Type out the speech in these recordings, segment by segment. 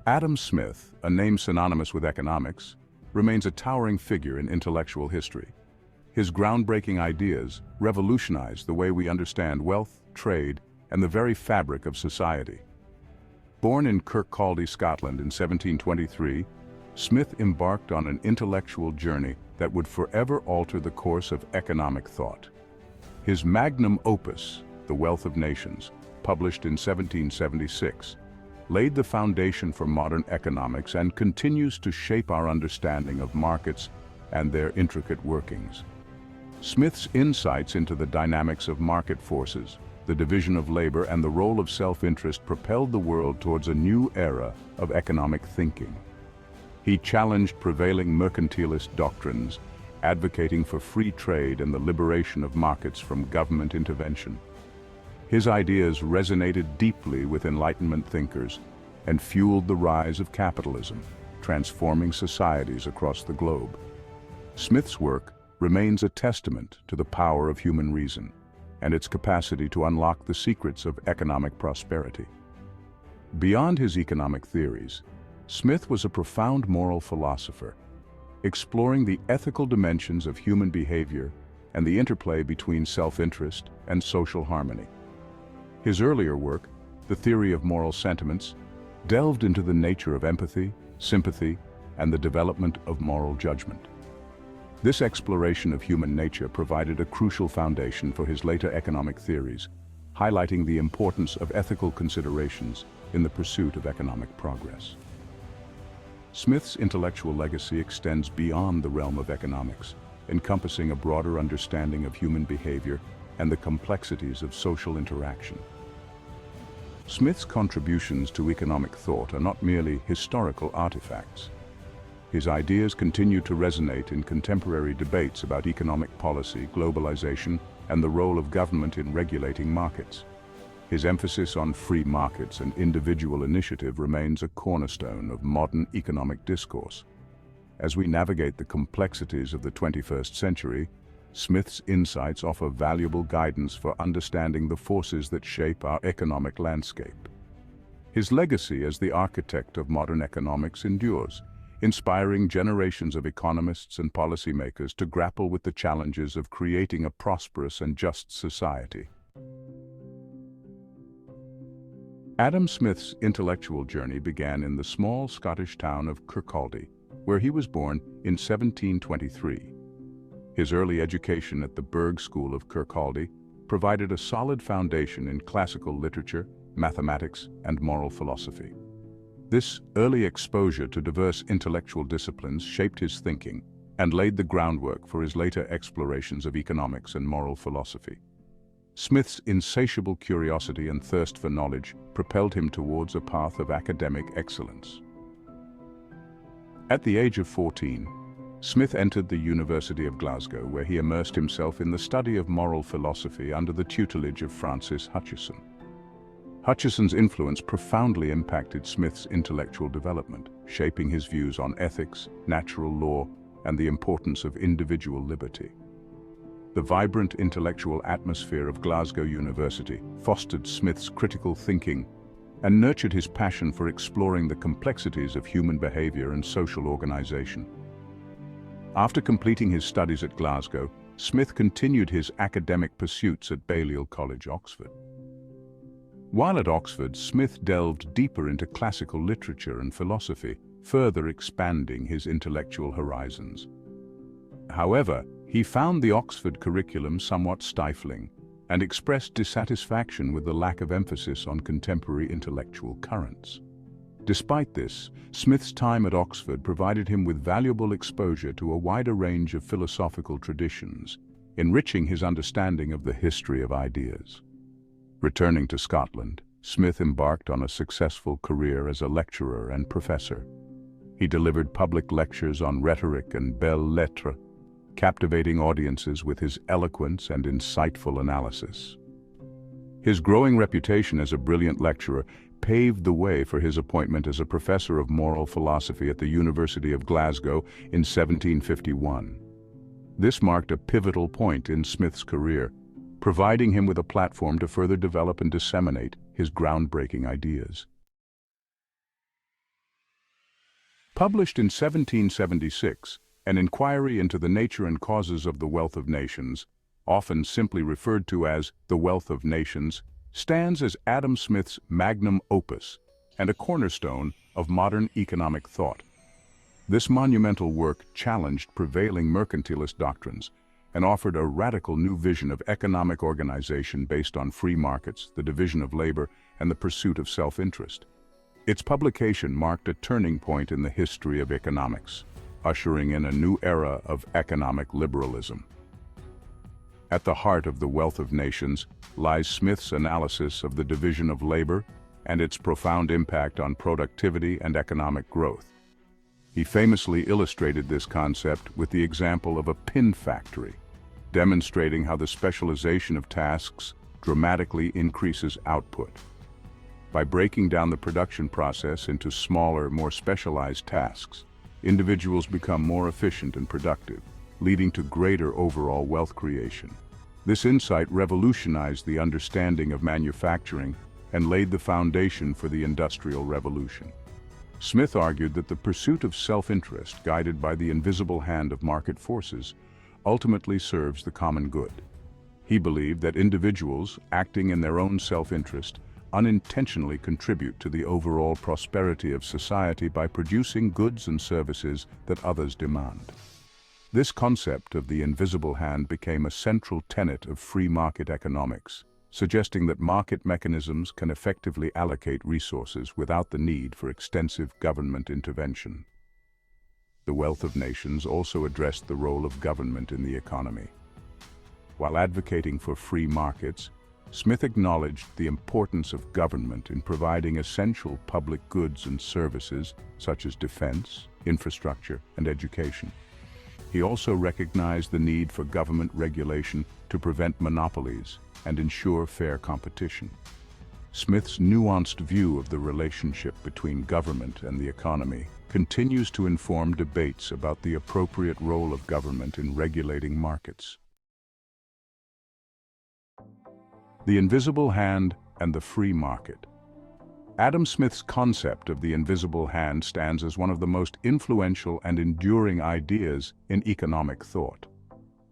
Adam Smith, a name synonymous with economics, remains a towering figure in intellectual history. His groundbreaking ideas revolutionized the way we understand wealth, trade, and the very fabric of society. Born in Kirkcaldy, Scotland in 1723, Smith embarked on an intellectual journey that would forever alter the course of economic thought. His magnum opus, The Wealth of Nations, published in 1776, laid the foundation for modern economics and continues to shape our understanding of markets and their intricate workings. Smith's insights into the dynamics of market forces, the division of labor, and the role of self-interest propelled the world towards a new era of economic thinking. He challenged prevailing mercantilist doctrines, advocating for free trade and the liberation of markets from government intervention. His ideas resonated deeply with Enlightenment thinkers and fueled the rise of capitalism, transforming societies across the globe. Smith's work remains a testament to the power of human reason and its capacity to unlock the secrets of economic prosperity. Beyond his economic theories, Smith was a profound moral philosopher, exploring the ethical dimensions of human behavior and the interplay between self-interest and social harmony. His earlier work, The Theory of Moral Sentiments, delved into the nature of empathy, sympathy, and the development of moral judgment. This exploration of human nature provided a crucial foundation for his later economic theories, highlighting the importance of ethical considerations in the pursuit of economic progress. Smith's intellectual legacy extends beyond the realm of economics, encompassing a broader understanding of human behavior and the complexities of social interaction. Smith's contributions to economic thought are not merely historical artifacts. His ideas continue to resonate in contemporary debates about economic policy, globalization, and the role of government in regulating markets. His emphasis on free markets and individual initiative remains a cornerstone of modern economic discourse. As we navigate the complexities of the 21st century, Smith's insights offer valuable guidance for understanding the forces that shape our economic landscape. His legacy as the architect of modern economics endures, inspiring generations of economists and policymakers to grapple with the challenges of creating a prosperous and just society. Adam Smith's intellectual journey began in the small Scottish town of Kirkcaldy, where he was born in 1723. His early education at the Burgh School of Kirkcaldy provided a solid foundation in classical literature, mathematics, and moral philosophy. This early exposure to diverse intellectual disciplines shaped his thinking and laid the groundwork for his later explorations of economics and moral philosophy. Smith's insatiable curiosity and thirst for knowledge propelled him towards a path of academic excellence. At the age of 14, Smith entered the University of Glasgow, where he immersed himself in the study of moral philosophy under the tutelage of Francis Hutcheson. Hutcheson's influence profoundly impacted Smith's intellectual development, shaping his views on ethics, natural law, and the importance of individual liberty. The vibrant intellectual atmosphere of Glasgow University fostered Smith's critical thinking and nurtured his passion for exploring the complexities of human behavior and social organization. After completing his studies at Glasgow, Smith continued his academic pursuits at Balliol College, Oxford. While at Oxford, Smith delved deeper into classical literature and philosophy, further expanding his intellectual horizons. However, he found the Oxford curriculum somewhat stifling and expressed dissatisfaction with the lack of emphasis on contemporary intellectual currents. Despite this, Smith's time at Oxford provided him with valuable exposure to a wider range of philosophical traditions, enriching his understanding of the history of ideas. Returning to Scotland, Smith embarked on a successful career as a lecturer and professor. He delivered public lectures on rhetoric and belles lettres, captivating audiences with his eloquence and insightful analysis. His growing reputation as a brilliant lecturer paved the way for his appointment as a professor of moral philosophy at the University of Glasgow in 1751. This marked a pivotal point in Smith's career, providing him with a platform to further develop and disseminate his groundbreaking ideas. Published in 1776, an inquiry into the nature and causes of the wealth of nations, often simply referred to as The Wealth of Nations, stands as Adam Smith's magnum opus and a cornerstone of modern economic thought. This monumental work challenged prevailing mercantilist doctrines and offered a radical new vision of economic organization based on free markets, the division of labor, and the pursuit of self-interest. Its publication marked a turning point in the history of economics, ushering in a new era of economic liberalism. At the heart of The Wealth of Nations lies Smith's analysis of the division of labor and its profound impact on productivity and economic growth. He famously illustrated this concept with the example of a pin factory, demonstrating how the specialization of tasks dramatically increases output. By breaking down the production process into smaller, more specialized tasks, individuals become more efficient and productive, leading to greater overall wealth creation. This insight revolutionized the understanding of manufacturing and laid the foundation for the Industrial Revolution. Smith argued that the pursuit of self-interest, guided by the invisible hand of market forces, ultimately serves the common good. He believed that individuals, acting in their own self-interest, unintentionally contribute to the overall prosperity of society by producing goods and services that others demand. This concept of the invisible hand became a central tenet of free market economics, suggesting that market mechanisms can effectively allocate resources without the need for extensive government intervention. The Wealth of Nations also addressed the role of government in the economy. While advocating for free markets, Smith acknowledged the importance of government in providing essential public goods and services such as defense, infrastructure, and education. He also recognized the need for government regulation to prevent monopolies and ensure fair competition. Smith's nuanced view of the relationship between government and the economy continues to inform debates about the appropriate role of government in regulating markets. The invisible hand and the free market. Adam Smith's concept of the invisible hand stands as one of the most influential and enduring ideas in economic thought.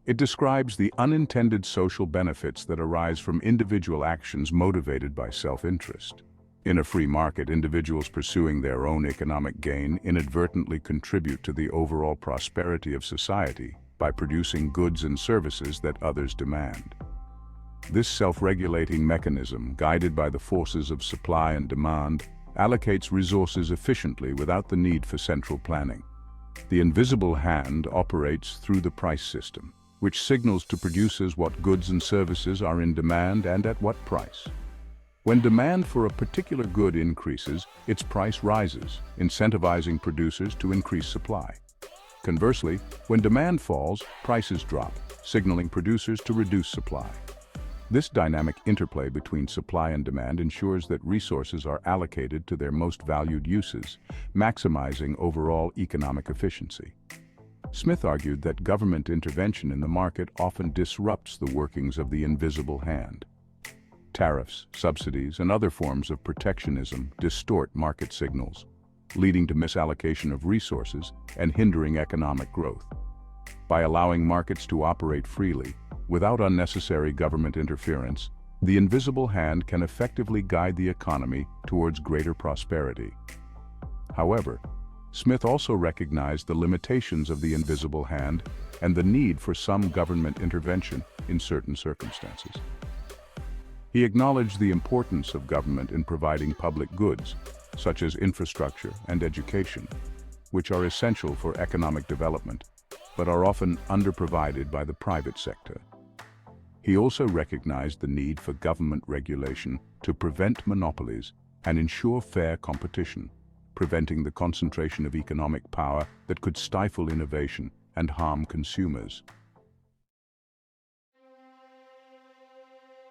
It describes the unintended social benefits that arise from individual actions motivated by self-interest. In a free market, individuals pursuing their own economic gain inadvertently contribute to the overall prosperity of society by producing goods and services that others demand. This self-regulating mechanism, guided by the forces of supply and demand, allocates resources efficiently without the need for central planning. The invisible hand operates through the price system, which signals to producers what goods and services are in demand and at what price. When demand for a particular good increases, its price rises, incentivizing producers to increase supply. Conversely, when demand falls, prices drop, signaling producers to reduce supply. This dynamic interplay between supply and demand ensures that resources are allocated to their most valued uses, maximizing overall economic efficiency. Smith argued that government intervention in the market often disrupts the workings of the invisible hand. Tariffs, subsidies, and other forms of protectionism distort market signals, leading to misallocation of resources and hindering economic growth. By allowing markets to operate freely, without unnecessary government interference, the invisible hand can effectively guide the economy towards greater prosperity. However, Smith also recognized the limitations of the invisible hand and the need for some government intervention in certain circumstances. He acknowledged the importance of government in providing public goods, such as infrastructure and education, which are essential for economic development, but are often underprovided by the private sector. He also recognized the need for government regulation to prevent monopolies and ensure fair competition, preventing the concentration of economic power that could stifle innovation and harm consumers.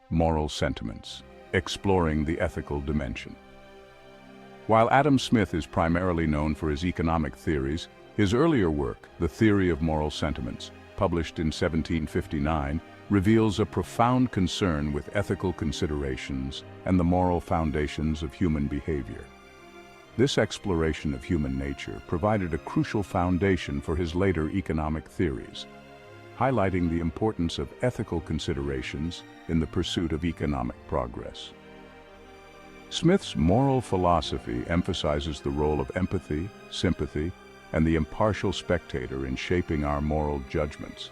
Moral sentiments, exploring the ethical dimension. While Adam Smith is primarily known for his economic theories, his earlier work, The Theory of Moral Sentiments, published in 1759, reveals a profound concern with ethical considerations and the moral foundations of human behavior. This exploration of human nature provided a crucial foundation for his later economic theories, highlighting the importance of ethical considerations in the pursuit of economic progress. Smith's moral philosophy emphasizes the role of empathy, sympathy, and the impartial spectator in shaping our moral judgments.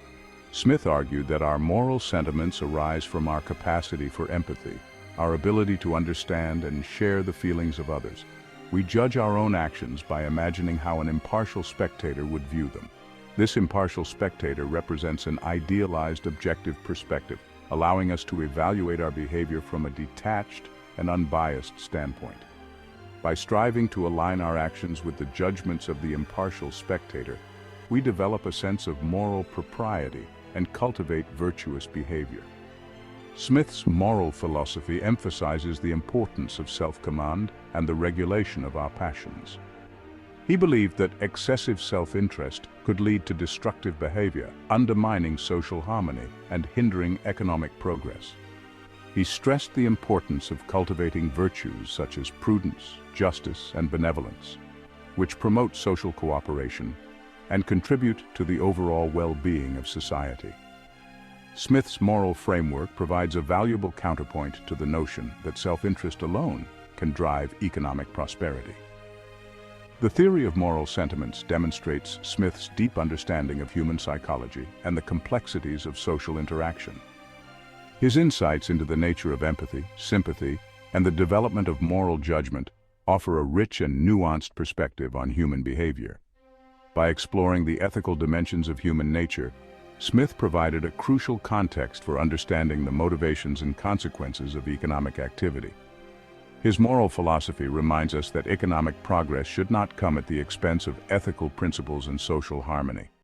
Smith argued that our moral sentiments arise from our capacity for empathy, our ability to understand and share the feelings of others. We judge our own actions by imagining how an impartial spectator would view them. This impartial spectator represents an idealized objective perspective, allowing us to evaluate our behavior from a detached and unbiased standpoint. By striving to align our actions with the judgments of the impartial spectator, we develop a sense of moral propriety and cultivate virtuous behavior. Smith's moral philosophy emphasizes the importance of self-command and the regulation of our passions. He believed that excessive self-interest could lead to destructive behavior, undermining social harmony and hindering economic progress. He stressed the importance of cultivating virtues such as prudence, justice, and benevolence, which promote social cooperation and contribute to the overall well-being of society. Smith's moral framework provides a valuable counterpoint to the notion that self-interest alone can drive economic prosperity. The theory of moral sentiments demonstrates Smith's deep understanding of human psychology and the complexities of social interaction. His insights into the nature of empathy, sympathy, and the development of moral judgment offer a rich and nuanced perspective on human behavior. By exploring the ethical dimensions of human nature, Smith provided a crucial context for understanding the motivations and consequences of economic activity. His moral philosophy reminds us that economic progress should not come at the expense of ethical principles and social harmony.